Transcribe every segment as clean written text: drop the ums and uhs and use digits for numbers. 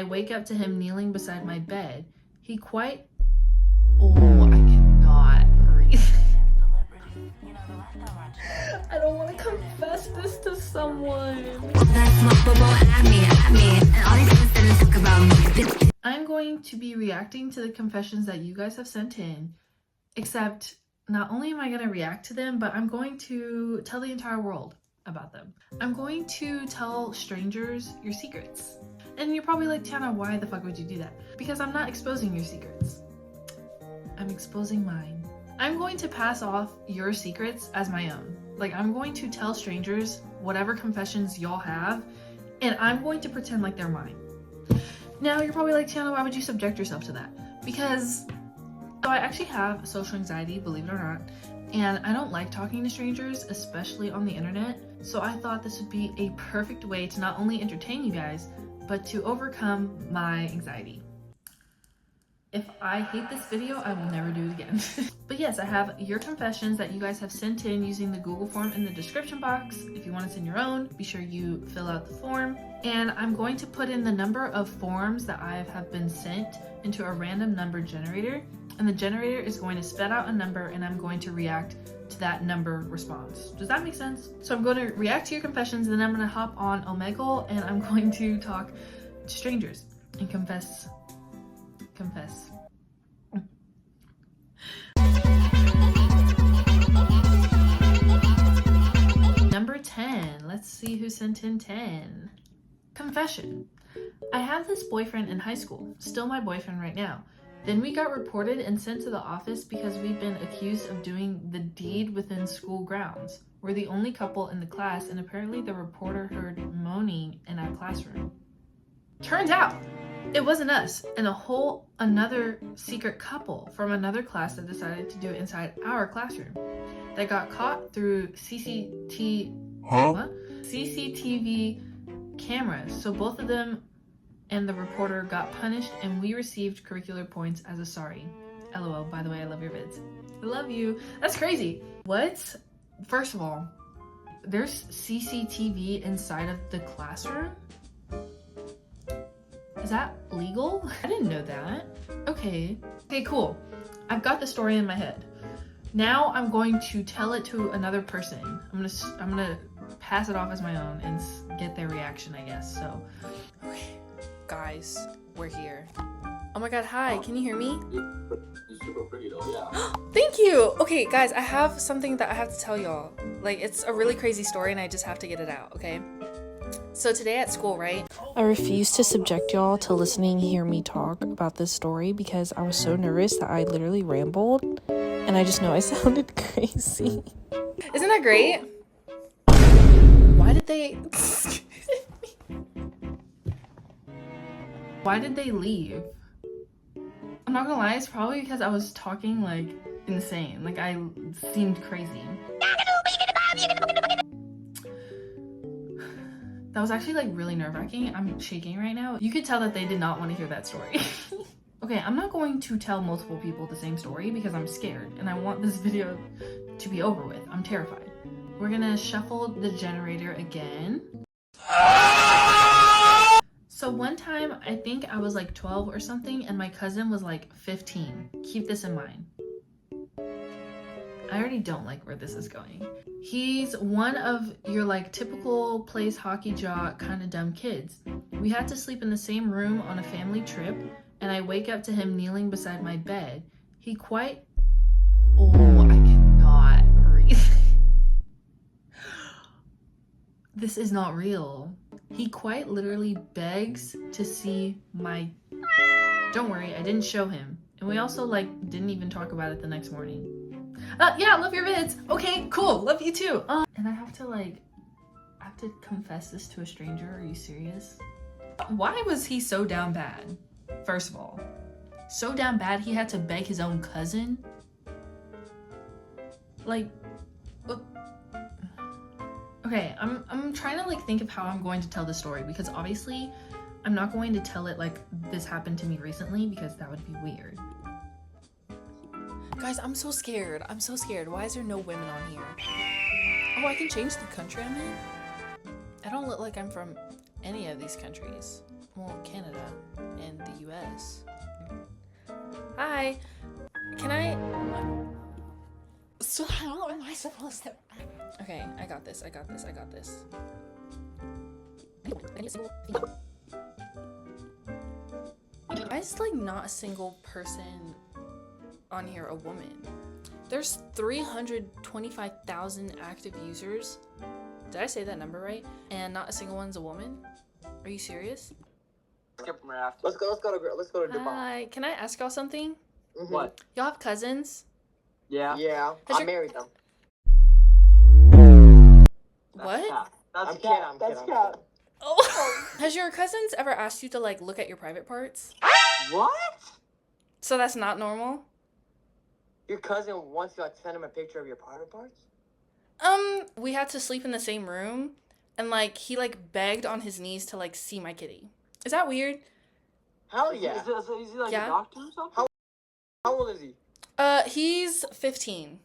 I wake up to him kneeling beside my bed. He quite... Oh, I cannot breathe. I don't want to confess this to someone. I'm going to be reacting to the confessions that you guys have sent in, except not only am I going to react to them, but I'm going to tell the entire world about them. I'm going to tell strangers your secrets. And you're probably like, Tiana, why the fuck would you do that? Because I'm not exposing your secrets. I'm exposing mine. I'm going to pass off your secrets as my own. Like, I'm going to tell strangers whatever confessions y'all have, and I'm going to pretend like they're mine. Now, you're probably like, Tiana, why would you subject yourself to that? Because so I actually have social anxiety, believe it or not, and I don't like talking to strangers, especially on the internet. So I thought this would be a perfect way to not only entertain you guys, but to overcome my anxiety. If I hate this video, I will never do it again. But yes, I have your confessions that you guys have sent in using the Google form in the description box. If you want to send your own, be sure you fill out the form. And I'm going to put in the number of forms that I have been sent into a random number generator. And the generator is going to spit out a number, and I'm going to react to that number response. Does that make sense? So I'm going to react to your confessions, then I'm going to hop on OMEGLE, and I'm going to talk to strangers and confess. Number 10. Let's see who sent in 10. Confession. I had this boyfriend in high school, still my boyfriend right now. Then we got reported and sent to the office because we've been accused of doing the deed within school grounds. We're the only couple in the class, and apparently the reporter heard moaning in our classroom. Turns out it wasn't us and another secret couple from another class that decided to do it inside our classroom. They got caught through CCTV cameras. So both of them and the reporter got punished, and we received curricular points as a sorry. LOL, by the way, I love your vids. I love you. That's crazy. What? First of all, there's CCTV inside of the classroom? Is that legal? I didn't know that. Okay, cool. I've got the story in my head. Now I'm going to tell it to another person. I'm gonna pass it off as my own and get their reaction, I guess. So, okay, guys, we're here. Oh my god, hi, can you hear me? You're super pretty though, yeah. Thank you! Okay, guys, I have something that I have to tell y'all. Like, it's a really crazy story and I just have to get it out, okay? So today at school, right? I refused to subject y'all to hear me talk about this story because I was so nervous that I literally rambled, and I just know I sounded crazy. Isn't that great? Why did they... Why did they leave? I'm not gonna lie, it's probably because I was talking like insane. Like, I seemed crazy. That was actually like really nerve-wracking. I'm shaking right now. You could tell that they did not want to hear that story. Okay, I'm not going to tell multiple people the same story because I'm scared and I want this video to be over with. I'm terrified. We're gonna shuffle the generator again. So one time, I think I was like 12 or something, and my cousin was like 15. Keep this in mind. I already don't like where this is going. He's one of your like typical plays hockey jock kind of dumb kids. We had to sleep in the same room on a family trip, and I wake up to him kneeling beside my bed. He quite... Oh, I cannot breathe. This is not real. He quite literally begs to see my... Don't worry, I didn't show him. And we also like didn't even talk about it the next morning. Yeah, love your vids. Okay, cool. Love you too. And I have to confess this to a stranger. Are you serious? Why was he so down bad? First of all, so down bad he had to beg his own cousin? Like, okay, I'm trying to like think of how I'm going to tell the story, because obviously I'm not going to tell it like this happened to me recently, because that would be weird. Guys, I'm so scared. I'm so scared. Why is there no women on here? Oh, I can change the country I'm in? I don't look like I'm from any of these countries. Well, Canada. the US. Hi. Can I... So how am I supposed to? Okay, I got this. Why is like not a single person on here a woman? There's 325,000 active users. Did I say that number right? And not a single one's a woman? Are you serious? Skip them right after. Let's go to Dubai. Hi, can I ask y'all something? What? Y'all have cousins? Yeah. Yeah, Has I your- married them. What? I'm kidding. Oh. Has your cousins ever asked you to like look at your private parts? What? So that's not normal? Your cousin wants you to like send him a picture of your private parts? We had to sleep in the same room, and like he like begged on his knees to like see my kitty. Is that weird? Hell yeah. Is he like Yeah. a doctor or something? How old is he? He's 15.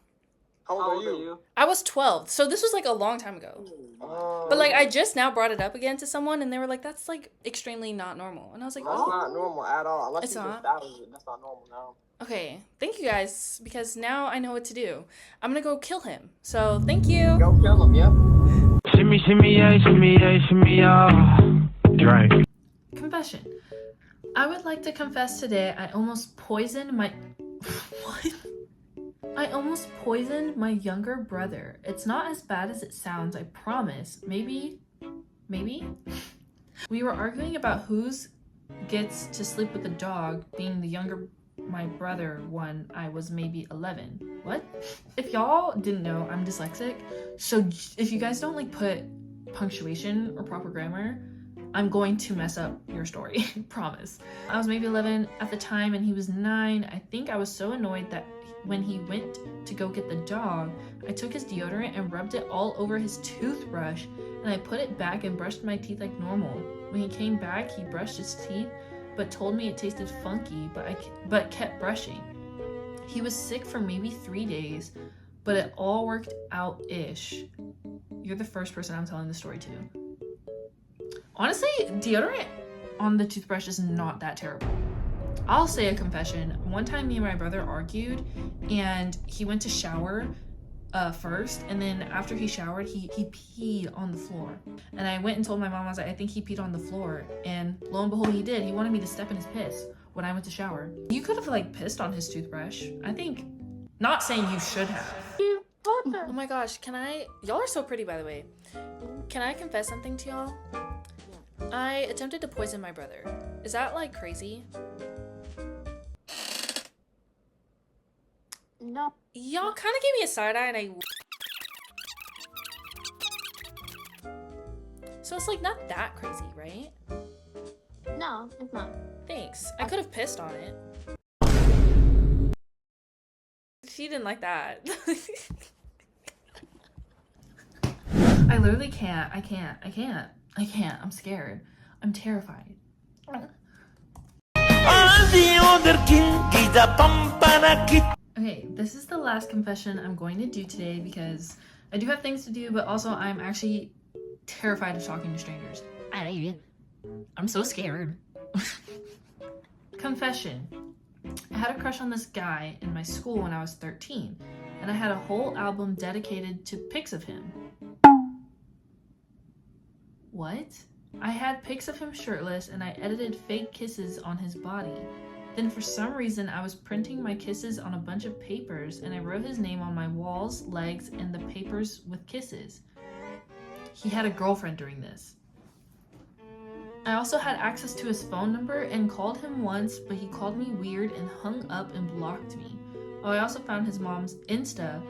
How How old are you? I was 12, so this was like a long time ago. But like I just now brought it up again to someone, and they were like, "That's like extremely not normal," and I was like, That's "Oh, not normal at all. Unless It's he's not? just that's not normal now. okay." Thank you guys, because now I know what to do. I'm gonna go kill him. So thank you. Go kill him, yep. Shimmy, shimmy, yeah, shimmy, yeah, shimmy, yeah. Drink. Confession. I would like to confess today I almost poisoned my... What? I almost poisoned my younger brother. It's not as bad as it sounds, I promise. Maybe? We were arguing about whose gets to sleep with the dog, being the younger my brother when I was maybe 11. What? If y'all didn't know, I'm dyslexic, so if you guys don't like put punctuation or proper grammar, I'm going to mess up your story. Promise. I was maybe 11 at the time and he was 9. I think I was so annoyed that when he went to go get the dog, I took his deodorant and rubbed it all over his toothbrush, and I put it back and brushed my teeth like normal. When he came back, he brushed his teeth but told me it tasted funky, but kept brushing. He was sick for maybe 3 days, but it all worked out-ish. You're the first person I'm telling the story to. Honestly, deodorant on the toothbrush is not that terrible. I'll say a confession. One time me and my brother argued and he went to shower first, and then after he showered, he peed on the floor. And I went and told my mom, I was like, I think he peed on the floor. And lo and behold, he did. He wanted me to step in his piss when I went to shower. You could have like pissed on his toothbrush. I think, not saying you should have. Oh my gosh, y'all are so pretty, by the way. Can I confess something to y'all? I attempted to poison my brother. Is that like crazy? No. Y'all kind of gave me a side eye, and so it's like not that crazy, right? No, it's not. Thanks. I could have pissed on it. She didn't like that. I literally can't. I can't. I'm scared. I'm terrified. Okay, this is the last confession I'm going to do today because I do have things to do, but also I'm actually terrified of talking to strangers. I'm so scared. Confession. I had a crush on this guy in my school when I was 13, and I had a whole album dedicated to pics of him. What? I had pics of him shirtless, and I edited fake kisses on his body. Then for some reason, I was printing my kisses on a bunch of papers, and I wrote his name on my walls, legs, and the papers with kisses. He had a girlfriend during this. I also had access to his phone number and called him once, but he called me weird and hung up and blocked me. Oh, I also found his mom's Insta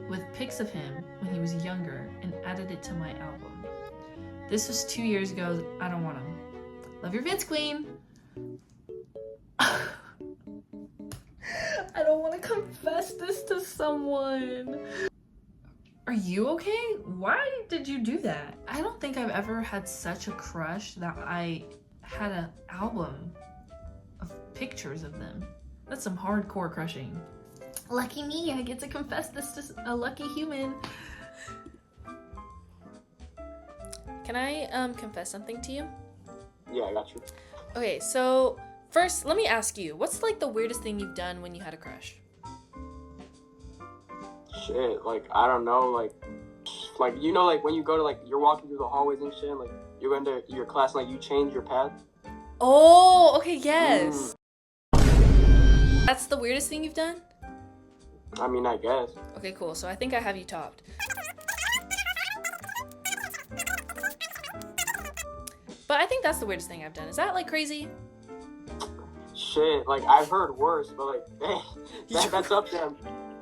with pics of him when he was younger and added it to my album. This was 2 years ago. I don't want him. Love your Vince Queen. I don't want to confess this to someone. Are you okay? Why did you do that? I don't think I've ever had such a crush that I had an album of pictures of them. That's some hardcore crushing. Lucky me, I get to confess this to a lucky human. Can I confess something to you? Yeah, I got you. Okay, so first, let me ask you, what's like the weirdest thing you've done when you had a crush? Shit, like, I don't know, like, you know, like, when you go to, like, you're walking through the hallways and shit, like, you're going to your class, like, you change your path. Oh, okay, yes. That's the weirdest thing you've done? I mean, I guess. Okay, cool. So I think I have you topped. But I think that's the weirdest thing I've done. Is that like crazy? Shit, like, I've heard worse, but, like, that's up there.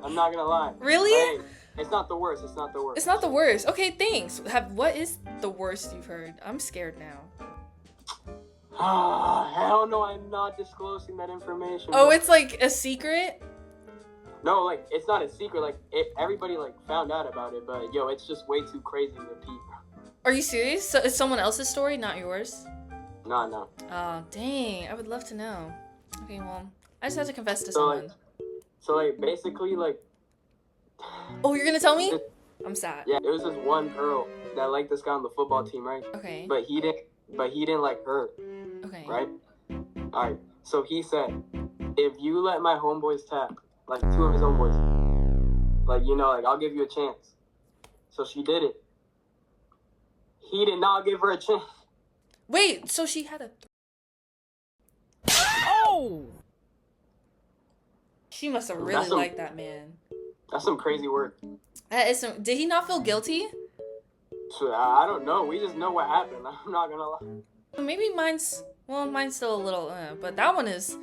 I'm not gonna lie. Really? But, hey, it's not the worst. It's not the worst. It's not the worst. Okay, thanks. What is the worst you've heard? I'm scared now. Hell no, I'm not disclosing that information. Oh, it's like a secret? No, like, it's not a secret. Like, everybody, like, found out about it, but, yo, it's just way too crazy to repeat. Are you serious? So it's someone else's story, not yours? No. Oh, dang. I would love to know. Okay, well, I just have to confess to someone. So, like, basically, like... Oh, you're gonna tell me? I'm sad. Yeah, there was this one girl that liked this guy on the football team, right? Okay. But he didn't like her. Okay. Right? Alright, so he said, if you let my homeboys tap, like, 2 of his homeboys, like, you know, like, I'll give you a chance. So she did it. He did not give her a chance. Wait, so she had a... Oh! She must have really liked that man. That's some crazy work. That is some... Did he not feel guilty? So, I don't know. We just know what happened. I'm not gonna lie. Maybe mine's... Well, mine's still a little... but that one is...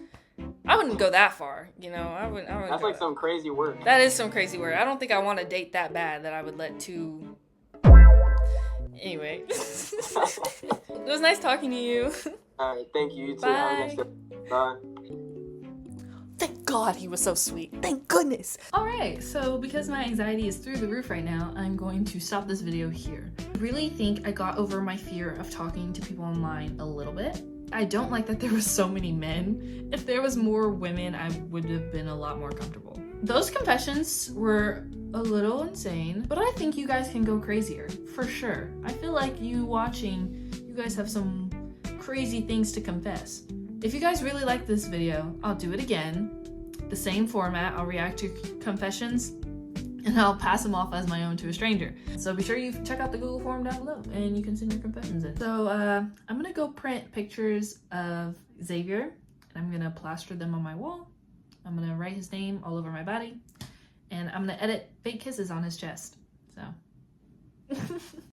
I wouldn't go that far, you know? I wouldn't That's like some crazy work. That is some crazy work. I don't think I want to date that bad that I would let two... Anyway. It was nice talking to you. Alright, thank you. You too. Bye. Have a nice day. Bye. Thank God he was so sweet. Thank goodness. Alright, so because my anxiety is through the roof right now, I'm going to stop this video here. I really think I got over my fear of talking to people online a little bit. I don't like that there was so many men. If there was more women, I would have been a lot more comfortable. Those confessions were a little insane, but I think you guys can go crazier, for sure. I feel like you watching, you guys have some crazy things to confess. If you guys really like this video, I'll do it again. The same format, I'll react to confessions, and I'll pass them off as my own to a stranger. So be sure you check out the Google form down below and you can send your confessions in. So I'm gonna go print pictures of Xavier and I'm gonna plaster them on my wall. I'm gonna write his name all over my body and I'm gonna edit fake kisses on his chest, so.